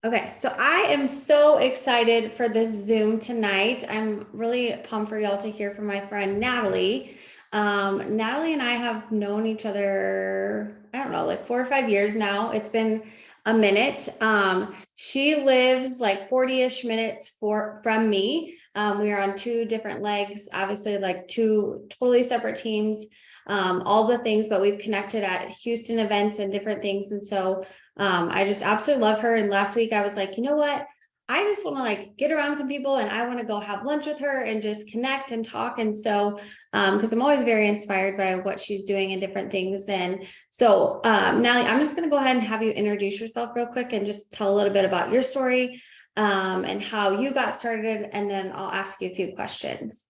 Okay, so I am so excited for this Zoom tonight. I'm really pumped for y'all to hear from my friend Natalie. Natalie and I have known each other, I don't know, like 4 or 5 years now. It's been a minute. She lives like 40-ish minutes from me. We are on two different legs, obviously like two totally separate teams, all the things, but we've connected at Houston events and different things. And so I just absolutely love her. And last week I was like, you know what? I just want to like get around some people and I want to go have lunch with her and just connect and talk. And so, because I'm always very inspired by what she's doing and different things. And so, Natalie, I'm just going to go ahead and have you introduce yourself real quick and just tell a little bit about your story, and how you got started. And then I'll ask you a few questions.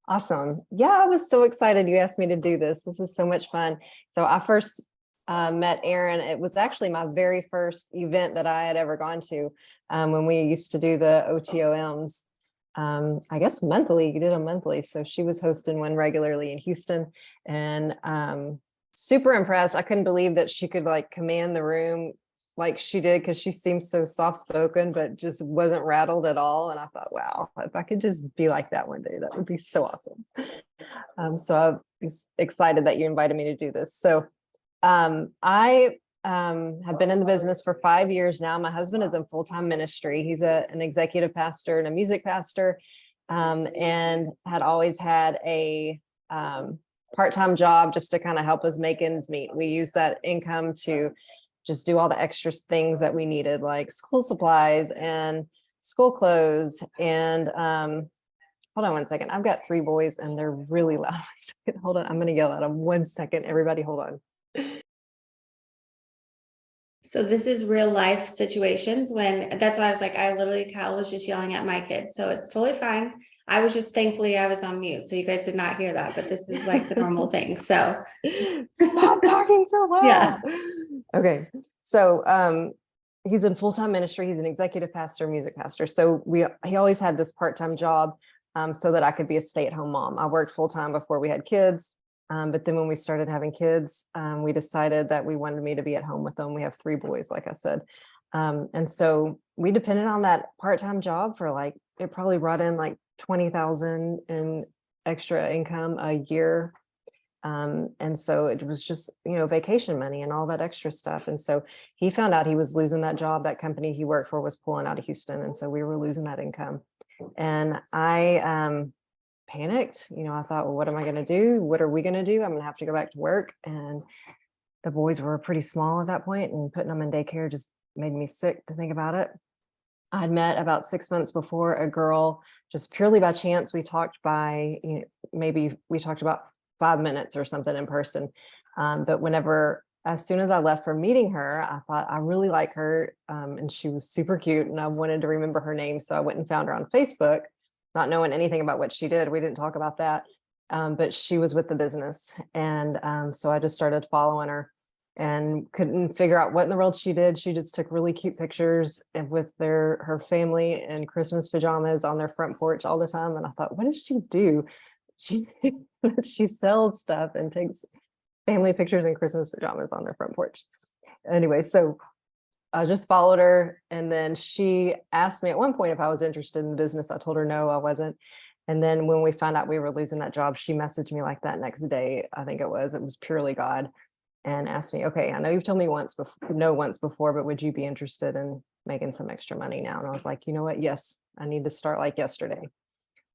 Awesome. Yeah, I was so excited you asked me to do this. This is so much fun. So I first met Erin. It was actually my very first event that I had ever gone to, when we used to do the OTOMs. I guess monthly, you did a monthly. So she was hosting one regularly in Houston, and super impressed. I couldn't believe that she could like command the room like she did, because she seems so soft-spoken, but just wasn't rattled at all. And I thought, wow, if I could just be like that one day, that would be so awesome. So I was excited that you invited me to do this. So I have been in the business for 5 years now. My husband is in full-time ministry. He's an executive pastor and a music pastor, and had always had a part-time job just to kind of help us make ends meet. We use that income to just do all the extra things that we needed, like school supplies and school clothes. And hold on one second. I've got 3 boys and they're really loud. Hold on. I'm going to yell at them. 1 second. Everybody hold on. So this is real life situations that's why I was like, Kyle was just yelling at my kids. So it's totally fine. I was just thankfully I was on mute. So you guys did not hear that, but this is like the normal thing. So stop talking so loud. Yeah. Okay. So he's in full-time ministry. He's an executive pastor, music pastor. So he always had this part-time job, so that I could be a stay-at-home mom. I worked full-time before we had kids. But then when we started having kids, we decided that we wanted me to be at home with them. We have 3 boys, like I said. And so we depended on that part-time job for like, it probably brought in like 20,000 in extra income a year. And so it was just, vacation money and all that extra stuff. And so he found out he was losing that job. That company he worked for was pulling out of Houston. And so we were losing that income. And I panicked. I thought, well, what am I going to do? What are we going to do? I'm going to have to go back to work. And the boys were pretty small at that point, and putting them in daycare just made me sick to think about it. I'd met about 6 months before a girl, just purely by chance. We talked maybe we talked about 5 minutes or something in person. But as soon as I left from meeting her, I thought, I really like her. And she was super cute, and I wanted to remember her name. So I went and found her on Facebook, not knowing anything about what she did. We didn't talk about that. But she was with the business. And so I just started following her and couldn't figure out what in the world she did. She just took really cute pictures with her family in Christmas pajamas on their front porch all the time. And I thought, what does she do? She sells stuff and takes family pictures in Christmas pajamas on their front porch. Anyway, so I just followed her. And then she asked me at one point if I was interested in the business. I told her no, I wasn't. And then when we found out we were losing that job, she messaged me like that next day. I think it was purely God, and asked me, okay, I know you've told me once before, but would you be interested in making some extra money now? And I was like, you know what? Yes, I need to start like yesterday.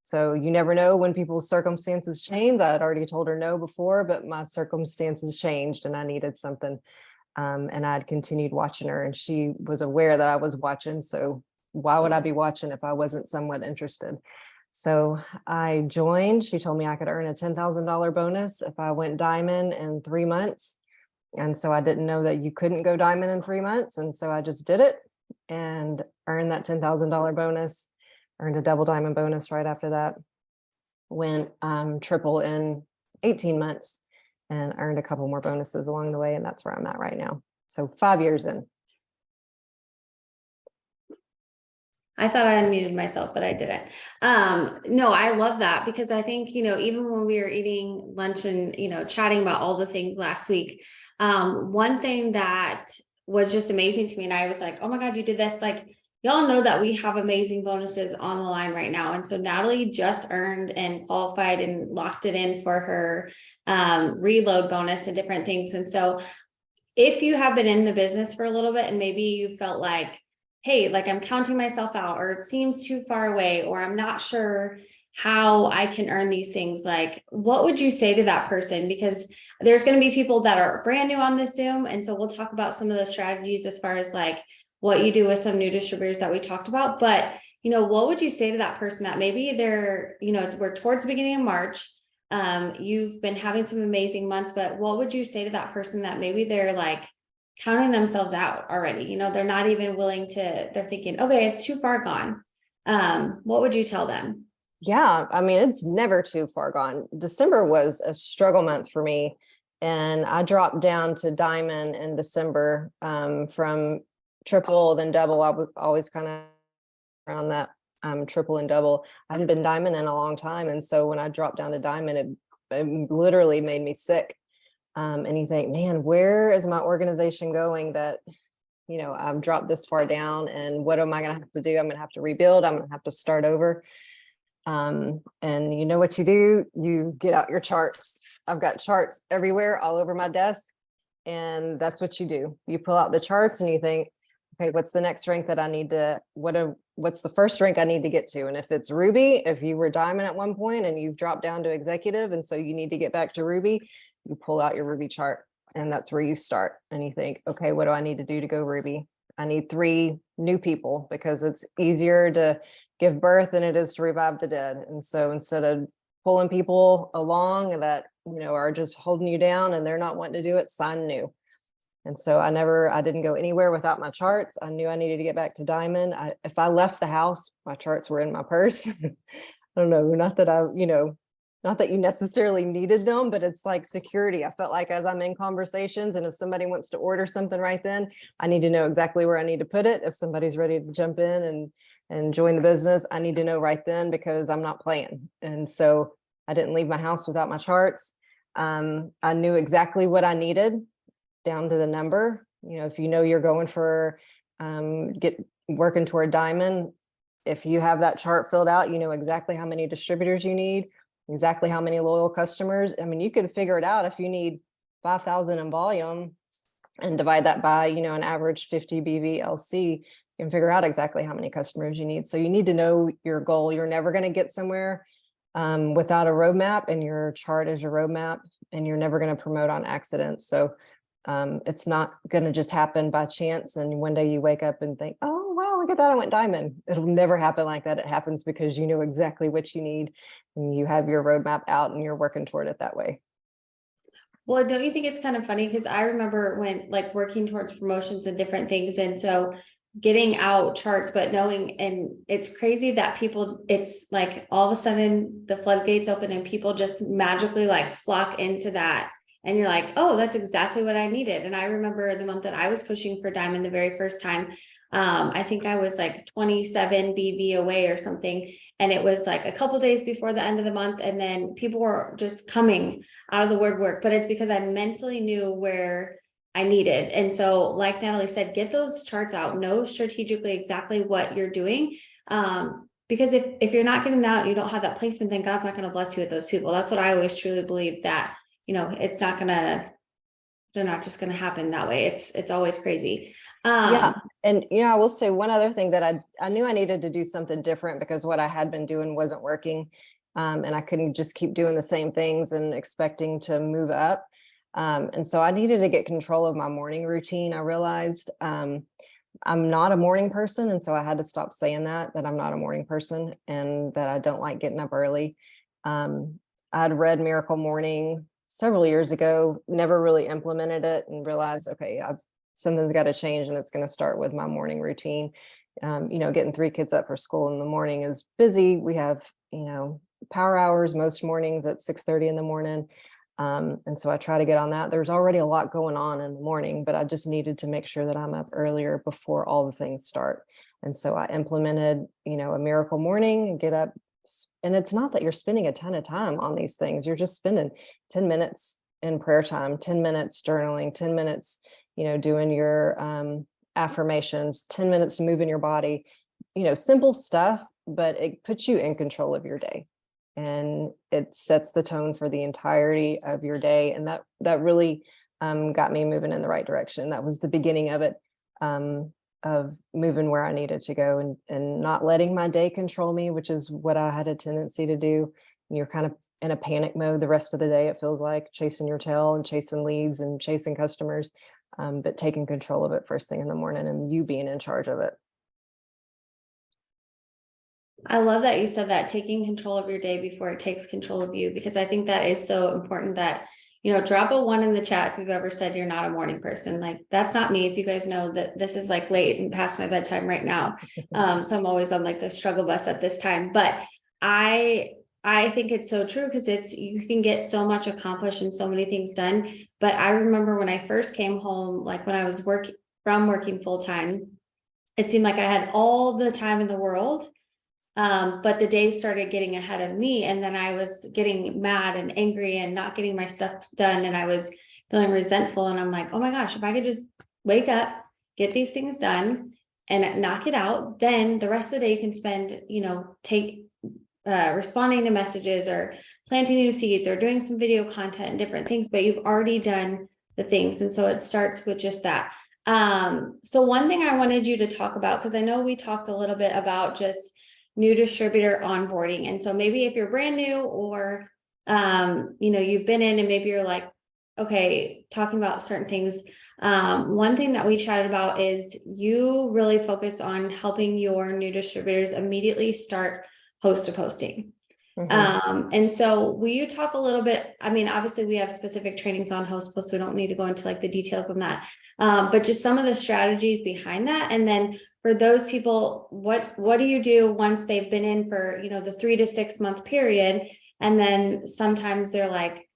So you never know when people's circumstances change. I had already told her no before, but my circumstances changed and I needed something. And I'd continued watching her, and she was aware that I was watching. So why would I be watching if I wasn't somewhat interested? So I joined. She told me I could earn a $10,000 bonus if I went diamond in 3 months. And so I didn't know that you couldn't go diamond in 3 months. And so I just did it and earned that $10,000 bonus, earned a double diamond bonus right after that, went triple in 18 months and earned a couple more bonuses along the way. And that's where I'm at right now. So 5 years in. I thought I unmuted myself, but I didn't. No, I love that, because I think, even when we were eating lunch and, chatting about all the things last week, one thing that was just amazing to me. And I was like, oh my God, you did this. Like, y'all know that we have amazing bonuses on the line right now. And so Natalie just earned and qualified and locked it in for her reload bonus and different things. And so if you have been in the business for a little bit and maybe you felt like, hey, like I'm counting myself out, or it seems too far away, or I'm not sure how I can earn these things, like what would you say to that person? Because there's going to be people that are brand new on this Zoom. And so we'll talk about some of the strategies as far as like what you do with some new distributors that we talked about. But, what would you say to that person that maybe they're, we're towards the beginning of March. You've been having some amazing months, but what would you say to that person that maybe they're like counting themselves out already? They're not even willing to, they're thinking, okay, it's too far gone. What would you tell them? Yeah, I mean, it's never too far gone. December was a struggle month for me, and I dropped down to diamond in December, from triple, then double. I was always kind of around that triple and double. I hadn't been diamond in a long time, and so when I dropped down to diamond, it literally made me sick. And you think, man, where is my organization going that, I've dropped this far down, and what am I going to have to do? I'm going to have to rebuild. I'm going to have to start over. And you know what you do? You get out your charts. I've got charts everywhere, all over my desk. And that's what you do. You pull out the charts and you think, okay, what's the next rank that I need to, what's the first rank I need to get to? And if it's Ruby, if you were diamond at one point and you've dropped down to executive, and so you need to get back to Ruby, you pull out your Ruby chart, and that's where you start. And you think, okay, what do I need to do to go Ruby? I need 3 new people, because it's easier to give birth than it is to revive the dead. And so instead of pulling people along that, are just holding you down and they're not wanting to do it, sign new. And so I didn't go anywhere without my charts. I knew I needed to get back to diamond. If I left the house, my charts were in my purse. I don't know, not that you necessarily needed them, but it's like security. I felt like as I'm in conversations, and if somebody wants to order something right then, I need to know exactly where I need to put it. If somebody's ready to jump in and join the business, I need to know right then, because I'm not playing. And so I didn't leave my house without my charts. I knew exactly what I needed down to the number. If you're going for working toward diamond, if you have that chart filled out, you know exactly how many distributors you need, exactly how many loyal customers. I mean, you can figure it out. If you need 5,000 in volume and divide that by, an average 50 BVLC, you can figure out exactly how many customers you need. So you need to know your goal. You're never going to get somewhere without a roadmap, and your chart is your roadmap, and you're never going to promote on accident. So it's not going to just happen by chance. And one day you wake up and think, oh, wow, look at that, I went diamond. It'll never happen like that. It happens because you know exactly what you need, and you have your roadmap out, and you're working toward it that way. Well, don't you think it's kind of funny? Because I remember when like working towards promotions and different things. And so getting out charts, but knowing, and it's crazy that people, it's like all of a sudden the floodgates open and people just magically like flock into that. And you're like, oh, that's exactly what I needed. And I remember the month that I was pushing for diamond the very first time. I think I was like 27 BV away or something. And it was like a couple days before the end of the month. And then people were just coming out of the woodwork, but it's because I mentally knew where I needed. And so, like Natalie said, get those charts out, know strategically exactly what you're doing. Because if you're not getting out, you don't have that placement, then God's not going to bless you with those people. That's what I always truly believe, that, it's not going to, they're not just going to happen that way. It's always crazy. Yeah. And, I will say one other thing, that I knew I needed to do something different, because what I had been doing wasn't working. And I couldn't just keep doing the same things and expecting to move up. And so I needed to get control of my morning routine. I realized I'm not a morning person. And so I had to stop saying that I'm not a morning person, and that I don't like getting up early. I'd read Miracle Morning several years ago, never really implemented it, and realized, okay, something's got to change, and it's going to start with my morning routine. Getting 3 kids up for school in the morning is busy. We have, power hours most mornings at 6:30 in the morning. And so I try to get on that. There's already a lot going on in the morning, but I just needed to make sure that I'm up earlier before all the things start. And so I implemented, a Miracle Morning, and get up. And it's not that you're spending a ton of time on these things. You're just spending 10 minutes in prayer time, 10 minutes journaling, 10 minutes, doing your affirmations, 10 minutes to move in your body, simple stuff, but it puts you in control of your day. And it sets the tone for the entirety of your day. And that really got me moving in the right direction. That was the beginning of it, of moving where I needed to go, and not letting my day control me, which is what I had a tendency to do. And you're kind of in a panic mode the rest of the day, it feels like, chasing your tail and chasing leads and chasing customers, but taking control of it first thing in the morning and you being in charge of it. I love that you said that, taking control of your day before it takes control of you, because I think that is so important. That, drop a 1 in the chat if you've ever said you're not a morning person. Like, that's not me. If you guys know that this is like late and past my bedtime right now. So I'm always on like the struggle bus at this time, but I think it's so true, because you can get so much accomplished and so many things done. But I remember when I first came home, like when I was working full time, it seemed like I had all the time in the world. But the day started getting ahead of me, and then I was getting mad and angry and not getting my stuff done. And I was feeling resentful. And I'm like, oh my gosh, if I could just wake up, get these things done and knock it out, then the rest of the day you can spend, responding to messages or planting new seeds or doing some video content and different things, but you've already done the things. And so it starts with just that. So one thing I wanted you to talk about, because I know we talked a little bit about just new distributor onboarding. And so maybe if you're brand new, or, you've been in and maybe you're like, okay, talking about certain things. One thing that we chatted about is you really focus on helping your new distributors immediately start host to posting. And so will you talk a little bit, I mean, obviously we have specific trainings on host post, so we don't need to go into like the details on that. But just some of the strategies behind that. And then for those people, what do you do once they've been in for, the 3 to 6 month period? And then sometimes they're like,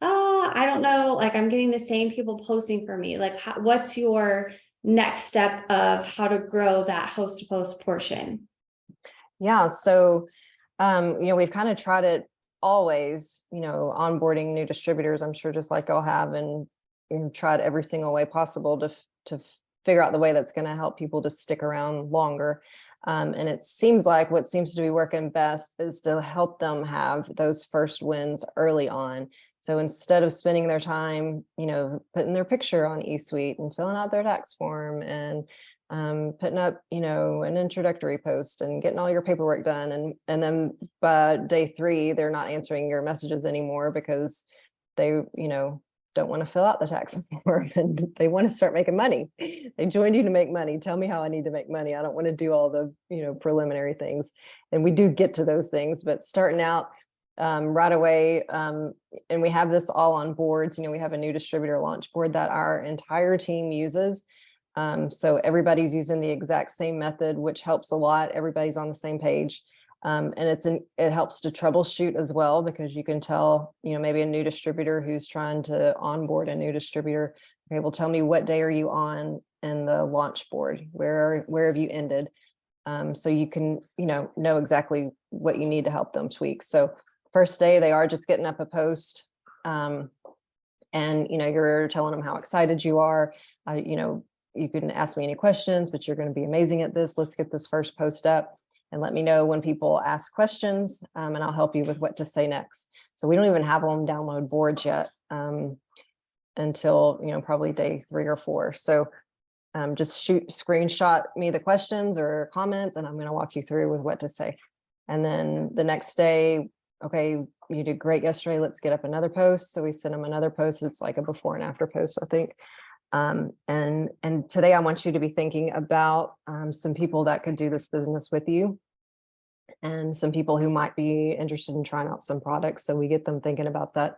I don't know, like I'm getting the same people posting for me. Like, what's your next step of how to grow that host to post portion? Yeah. So, we've kind of tried it always, onboarding new distributors, I'm sure just like y'all have, and tried every single way possible to figure out the way that's going to help people to stick around longer. And it seems like what seems to be working best is to help them have those first wins early on. So instead of spending their time, putting their picture on eSuite and filling out their tax form and putting up, an introductory post and getting all your paperwork done. And then by day 3, they're not answering your messages anymore because they, don't want to fill out the tax form and they want to start making money. They joined you to make money. Tell me how I need to make money. I don't want to do all the, preliminary things. And we do get to those things, but starting out right away. And we have this all on boards. We have a new distributor launch board that our entire team uses. So everybody's using the exact same method, which helps a lot. Everybody's on the same page. And it helps to troubleshoot as well, because you can tell, maybe a new distributor who's trying to onboard a new distributor, okay, well, tell me, what day are you on in the launch board? Where have you ended? So you can, know exactly what you need to help them tweak. So first day, they are just getting up a post. And, you're telling them how excited you are. You can ask me any questions, but you're going to be amazing at this. Let's get this first post up and let me know when people ask questions, and I'll help you with what to say next. So we don't even have them download boards yet until, probably day 3 or 4. So just screenshot me the questions or comments, and I'm going to walk you through with what to say. And then the next day, okay, you did great yesterday. Let's get up another post. So we send them another post. It's like a before and after post, I think. And today I want you to be thinking about some people that could do this business with you, and some people who might be interested in trying out some products. So we get them thinking about that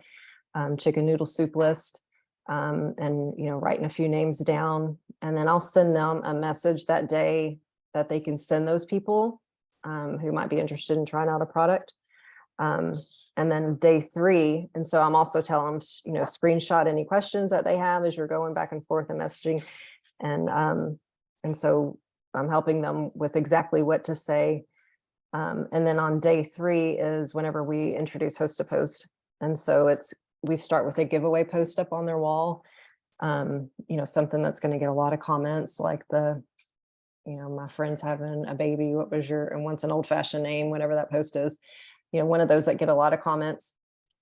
chicken noodle soup list, and writing a few names down. And then I'll send them a message that day that they can send those people who might be interested in trying out a product. And then day 3. And so I'm also telling them, screenshot any questions that they have as you're going back and forth and messaging. And so I'm helping them with exactly what to say. And then on day 3 is whenever we introduce host to post. And so we start with a giveaway post up on their wall. Something that's going to get a lot of comments, like my friend's having a baby, what was your, and wants an old fashioned name, whatever that post is, one of those that get a lot of comments.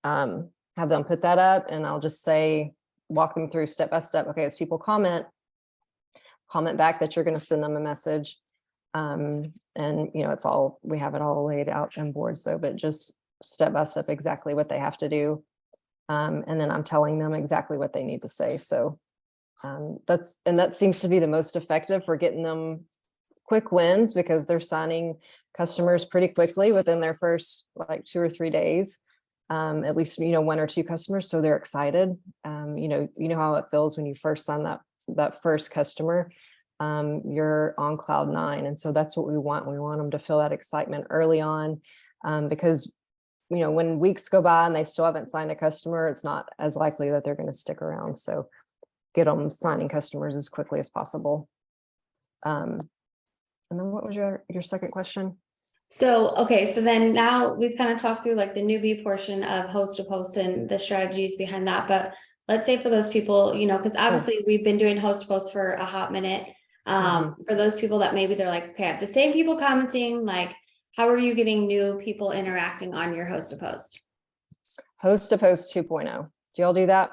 Have them put that up, and I'll just say, walk them through step by step. Okay, as people comment back that you're going to send them a message. And it's all, we have it all laid out in boards, but just step by step exactly what they have to do. And then I'm telling them exactly what they need to say. So that seems to be the most effective for getting them quick wins, because they're signing customers pretty quickly within their first like 2 or 3 days. At least, 1 or 2 customers. So they're excited. You know how it feels when you first sign that first customer. You're on cloud 9. And so that's what we want. We want them to feel that excitement early on, because when weeks go by and they still haven't signed a customer, it's not as likely that they're going to stick around. So get them signing customers as quickly as possible. And then what was your second question? So, okay. So then now we've kind of talked through like the newbie portion of host to post and the strategies behind that. But let's say for those people, because obviously we've been doing host to post for a hot minute. For those people that maybe they're like, okay, I have the same people commenting, like, how are you getting new people interacting on your host to post? Host to post 2.0. Do y'all do that?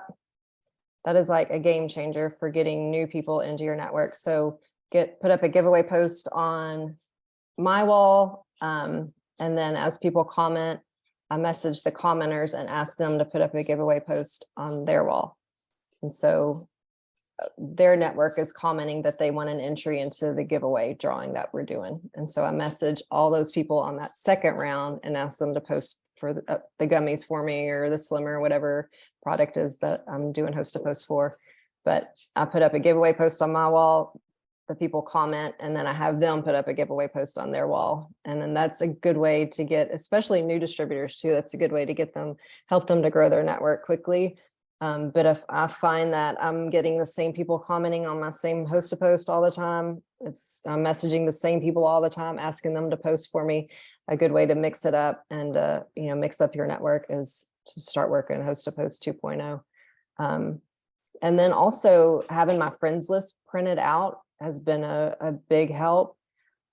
That is like a game changer for getting new people into your network. So put up a giveaway post on my wall. And then as people comment, I message the commenters and ask them to put up a giveaway post on their wall. And so their network is commenting that they want an entry into the giveaway drawing that we're doing. And so I message all those people on that second round and ask them to post for the gummies for me, or the Slimmer, whatever product is that I'm doing host to post for. But I put up a giveaway post on my wall, the people comment, and then I have them put up a giveaway post on their wall. And then that's a good way to get, especially new distributors too, that's a good way to get them, help them to grow their network quickly. But if I find that I'm getting the same people commenting on my same host to post all the time, I'm messaging the same people all the time, asking them to post for me. A good way to mix it up and mix up your network is to start working host to post 2.0. And then also having my friends list printed out has been a big help.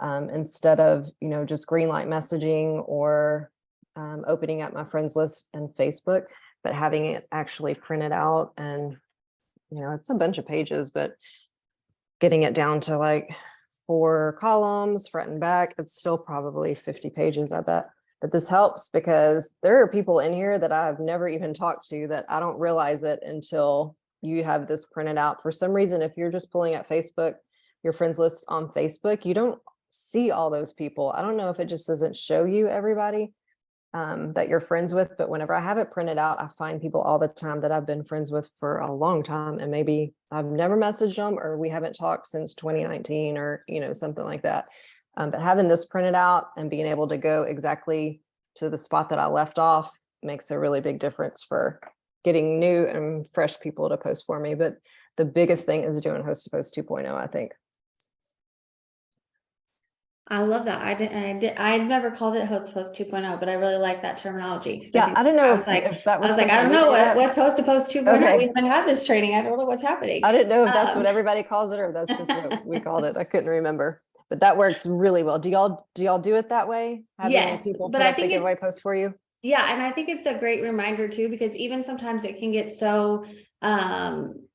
Instead of just green light messaging or opening up my friends list in Facebook, but having it actually printed out. And it's a bunch of pages, but getting it down to like 4 columns front and back, it's still probably 50 pages, I bet. But this helps because there are people in here that I've never even talked to that I don't realize it until you have this printed out. For some reason, if you're just pulling at Facebook, your friends list on Facebook, you don't see all those people. I don't know if it just doesn't show you everybody that you're friends with, but whenever I have it printed out, I find people all the time that I've been friends with for a long time, and maybe I've never messaged them or we haven't talked since 2019 or something like that. But having this printed out and being able to go exactly to the spot that I left off makes a really big difference for getting new and fresh people to post for me. But the biggest thing is doing host to post 2.0, I think. I love that. I'd never called it host to post 2.0, but I really like that terminology. Yeah, I don't know if that was I don't know what's host to post 2.0. Okay. We haven't had this training. I don't know what's happening. I didn't know if that's what everybody calls it or that's just what we called it. I couldn't remember, but that works really well. Do y'all do it that way? Having yes, people but put I up the think giveaway post for you? Yeah, and I think it's a great reminder too, because even sometimes it can get so you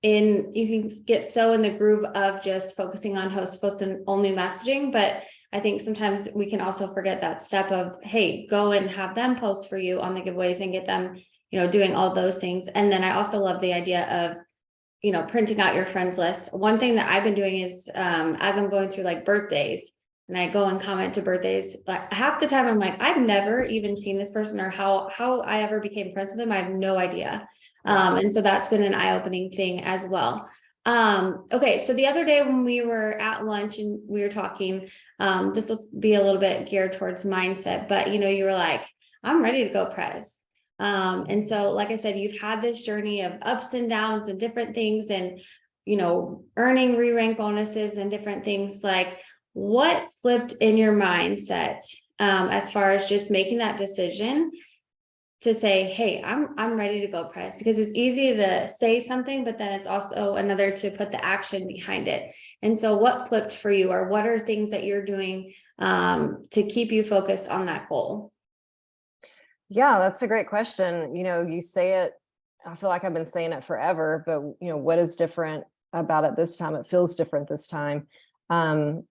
can get so in the groove of just focusing on host post and only messaging. But I think sometimes we can also forget that step of, hey, go and have them post for you on the giveaways and get them, doing all those things. And then I also love the idea of, printing out your friends list. One thing that I've been doing is as I'm going through like birthdays, and I go and comment to birthdays, like half the time I'm like, I've never even seen this person or how I ever became friends with them. I have no idea. And so that's been an eye-opening thing as well. Okay. So the other day when we were at lunch and we were talking, this will be a little bit geared towards mindset, but you were like, I'm ready to go prez. And so, like I said, you've had this journey of ups and downs and different things and, earning re-rank bonuses and different things. Like, what flipped in your mindset as far as just making that decision to say, hey, I'm ready to go press, because it's easy to say something, but then it's also another to put the action behind it. And so what flipped for you, or what are things that you're doing to keep you focused on that goal? Yeah, that's a great question. You say it, I feel like I've been saying it forever, but what is different about it this time? It feels different this time. And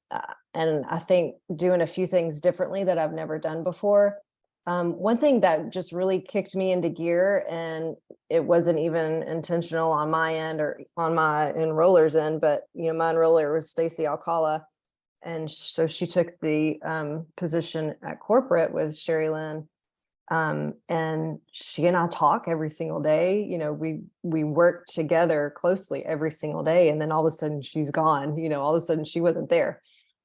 I think doing a few things differently that I've never done before. One thing that just really kicked me into gear, and it wasn't even intentional on my end or on my enroller's end, but my enroller was Stacy Alcala. And so she took the position at corporate with Sherry Lynn. And she and I talk every single day. We work together closely every single day. And then all of a sudden she's gone, all of a sudden she wasn't there.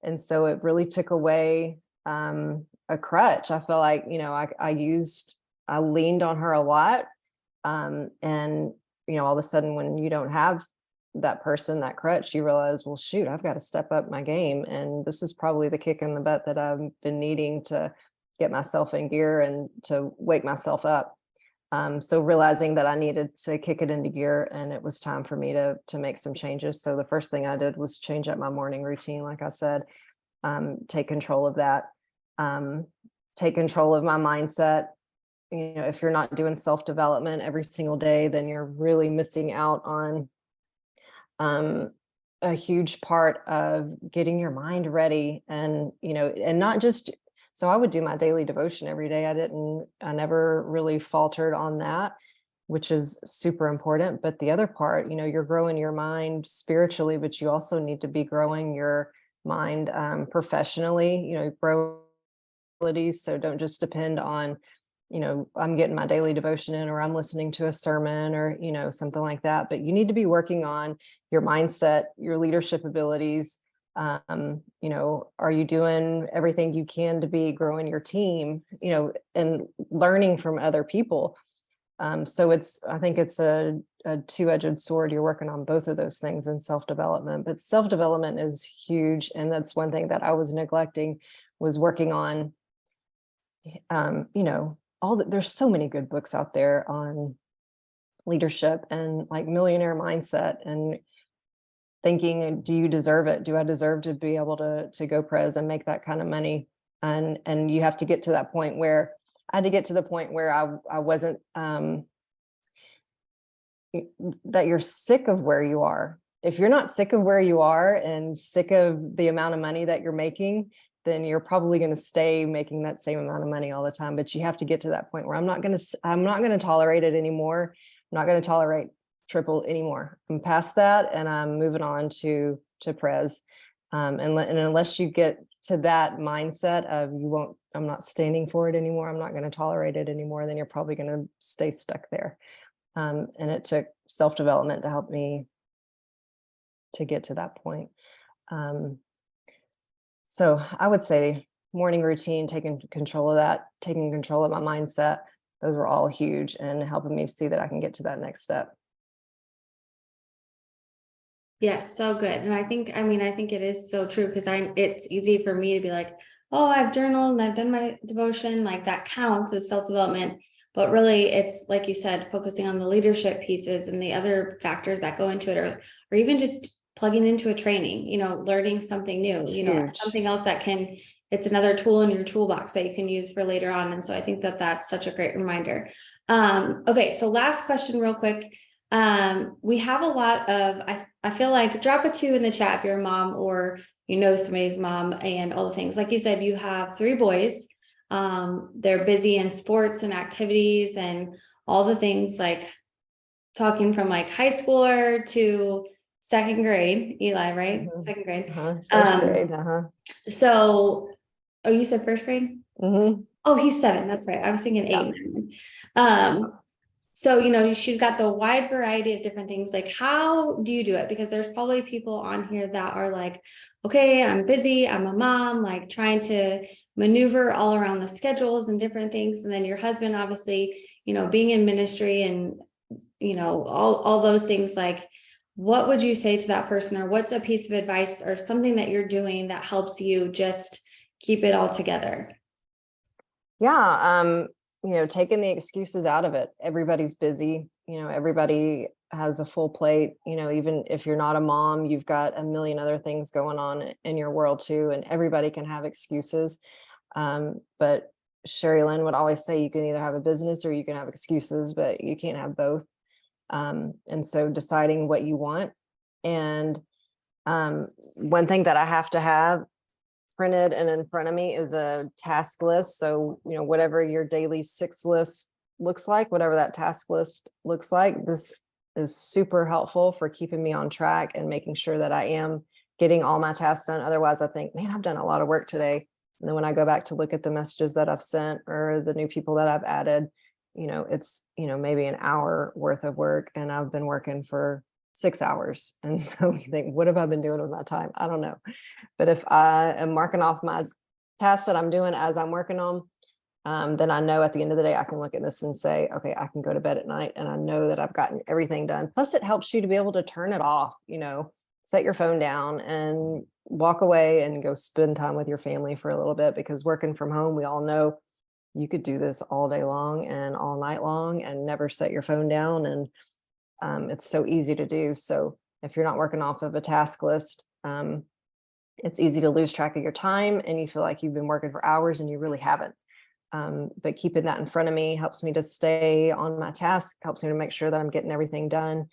And so it really took away a crutch. I feel like, I leaned on her a lot. And all of a sudden when you don't have that person, that crutch, you realize, well, shoot, I've got to step up my game. And this is probably the kick in the butt that I've been needing to get myself in gear and to wake myself up. So realizing that I needed to kick it into gear, and it was time for me to make some changes. So the first thing I did was change up my morning routine. Like I said, take control of that, take control of my mindset. If you're not doing self-development every single day, then you're really missing out on a huge part of getting your mind ready. And and not just, so I would do my daily devotion every day. I never really faltered on that, which is super important. But the other part, you're growing your mind spiritually, but you also need to be growing your mind professionally, grow abilities. So don't just depend on, I'm getting my daily devotion in, or I'm listening to a sermon, or, something like that. But you need to be working on your mindset, your leadership abilities. Are you doing everything you can to be growing your team, and learning from other people? So I think it's a two-edged sword. You're working on both of those things in self-development, but self-development is huge. And that's one thing that I was neglecting, was working on, there's so many good books out there on leadership and like millionaire mindset, and thinking, do you deserve it? Do I deserve to be able to go pres and make that kind of money? And you have to get to that point where I had to get to the point where I wasn't, that you're sick of where you are. If you're not sick of where you are and sick of the amount of money that you're making, then you're probably going to stay making that same amount of money all the time. But you have to get to that point where I'm not going to tolerate it anymore. I'm not going to tolerate triple anymore. I'm past that, and I'm moving on to pres. And unless you get to that mindset of I'm not standing for it anymore, I'm not going to tolerate it anymore, then you're probably going to stay stuck there. And it took self-development to help me to get to that point. So I would say morning routine, taking control of that, taking control of my mindset, those were all huge and helping me see that I can get to that next step. Yes, so good. And I think it is so true, because it's easy for me to be like, oh, I've journaled and I've done my devotion, like that counts as self-development. But really, it's like you said, focusing on the leadership pieces and the other factors that go into it, or even just plugging into a training, learning something new, Huge. something else it's another tool in your toolbox that you can use for later on. And so I think that that's such a great reminder. Okay, so last question real quick. We have a lot of, I feel like, drop a 2 in the chat if you're a mom, or somebody's mom, and all the things. Like you said, you have 3 boys. They're busy in sports and activities and all the things, like talking from like high schooler to 2nd grade, Eli, right? Mhm. 2nd grade. First grade. So, oh, you said 1st grade? Oh, he's 7. That's right. I was thinking 8. Yeah. So, she's got the wide variety of different things. Like, how do you do it? Because there's probably people on here that are like, okay, I'm busy, I'm a mom, like trying to maneuver all around the schedules and different things. And then your husband, obviously, being in ministry and, all those things. Like, what would you say to that person, or what's a piece of advice or something that you're doing that helps you just keep it all together? Yeah. taking the excuses out of it. Everybody's busy, everybody has a full plate, even if you're not a mom, you've got a million other things going on in your world too, and everybody can have excuses. But Sherry Lynn would always say you can either have a business or you can have excuses, but you can't have both. And so deciding what you want. And one thing that I have to have printed and in front of me is a task list. So, whatever your daily 6 list looks like, whatever that task list looks like, this is super helpful for keeping me on track and making sure that I am getting all my tasks done. Otherwise, I think, man, I've done a lot of work today. And then when I go back to look at the messages that I've sent or the new people that I've added, it's, maybe an hour worth of work, and I've been working for 6 hours. And so you think, what have I been doing with my time? I don't know. But if I am marking off my tasks that I'm doing as I'm working on, then I know at the end of the day, I can look at this and say, okay, I can go to bed at night and I know that I've gotten everything done. Plus it helps you to be able to turn it off, set your phone down and walk away and go spend time with your family for a little bit, because working from home, we all know you could do this all day long and all night long and never set your phone down. And it's so easy to do. So if you're not working off of a task list, it's easy to lose track of your time and you feel like you've been working for hours and you really haven't. But keeping that in front of me helps me to stay on my task, helps me to make sure that I'm getting everything done.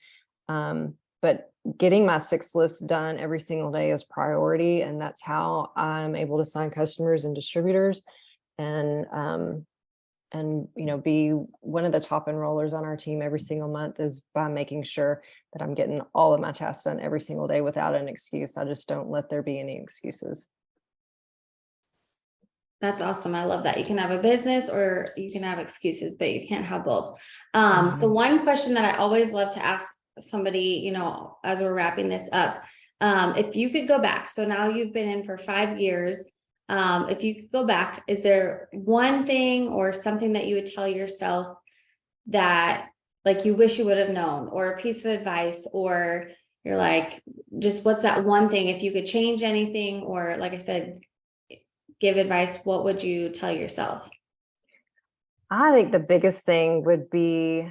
But getting my 6 lists done every single day is priority. And that's how I'm able to sign customers and distributors and be one of the top enrollers on our team every single month is by making sure that I'm getting all of my tasks done every single day without an excuse. I just don't let there be any excuses. That's awesome. I love that. You can have a business or you can have excuses, but you can't have both. So one question that I always love to ask somebody, as we're wrapping this up, if you could go back, so now you've been in for 5 years. If you could go back, is there one thing or something that you would tell yourself that like you wish you would have known, or a piece of advice, or you're like, just what's that one thing, if you could change anything, or like I said, give advice, what would you tell yourself? I think the biggest thing would be,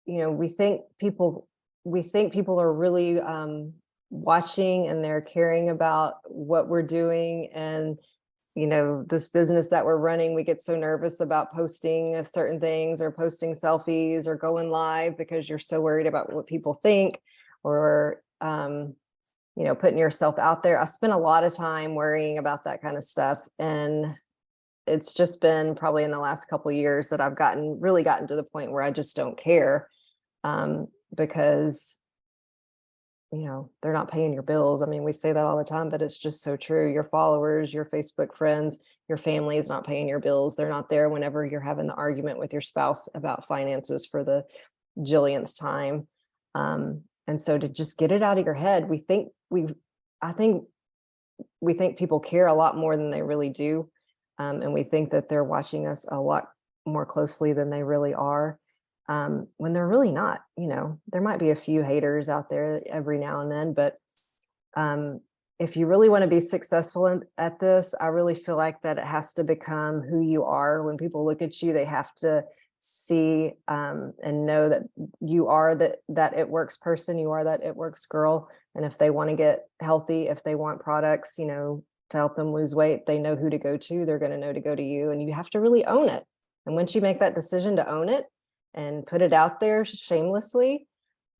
we think people are really watching and they're caring about what we're doing. And, this business that we're running, we get so nervous about posting certain things or posting selfies or going live because you're so worried about what people think, or, putting yourself out there. I spent a lot of time worrying about that kind of stuff. And it's just been probably in the last couple of years that I've really gotten to the point where I just don't care, because they're not paying your bills. I mean, we say that all the time, but it's just so true. Your followers, your Facebook friends, your family is not paying your bills. They're not there whenever you're having the argument with your spouse about finances for the jillionth time. And so to just get it out of your head, I think we think people care a lot more than they really do. And we think that they're watching us a lot more closely than they really are. When they're really not. There might be a few haters out there every now and then, but if you really want to be successful at this, I really feel like that it has to become who you are. When people look at you, they have to see and know that you are that It Works person, you are that It Works girl. And if they want to get healthy, if they want products, to help them lose weight, they know who to go to. They're going to know to go to you, and you have to really own it. And once you make that decision to own it and put it out there shamelessly,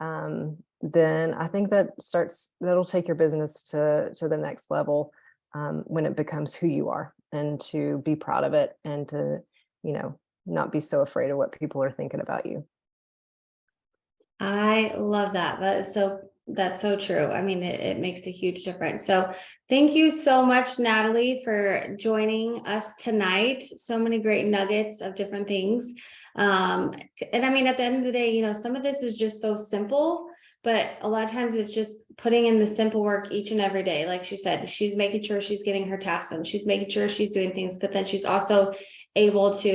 then I think that'll take your business to the next level, when it becomes who you are, and to be proud of it, and to, not be so afraid of what people are thinking about you. I love that. That's so true. I mean, it makes a huge difference. So thank you so much, Natalie, for joining us tonight. So many great nuggets of different things. And I mean, at the end of the day, some of this is just so simple, but a lot of times it's just putting in the simple work each and every day. Like she said, she's making sure she's getting her tasks done. She's making sure she's doing things, but then she's also able to,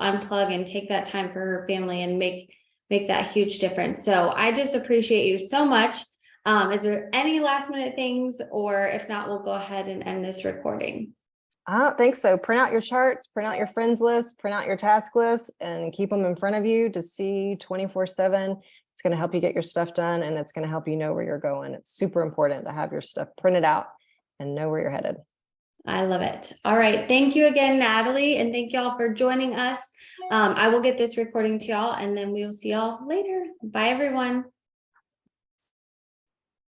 unplug and take that time for her family and make that huge difference. So I just appreciate you so much. Is there any last minute things, or if not, we'll go ahead and end this recording? I don't think so. Print out your charts, print out your friends list, print out your task list, and keep them in front of you to see 24/7. It's going to help you get your stuff done, and it's going to help you know where you're going. It's super important to have your stuff printed out and know where you're headed. I love it. All right. Thank you again, Natalie. And thank y'all for joining us. I will get this recording to y'all and then we will see y'all later. Bye, everyone.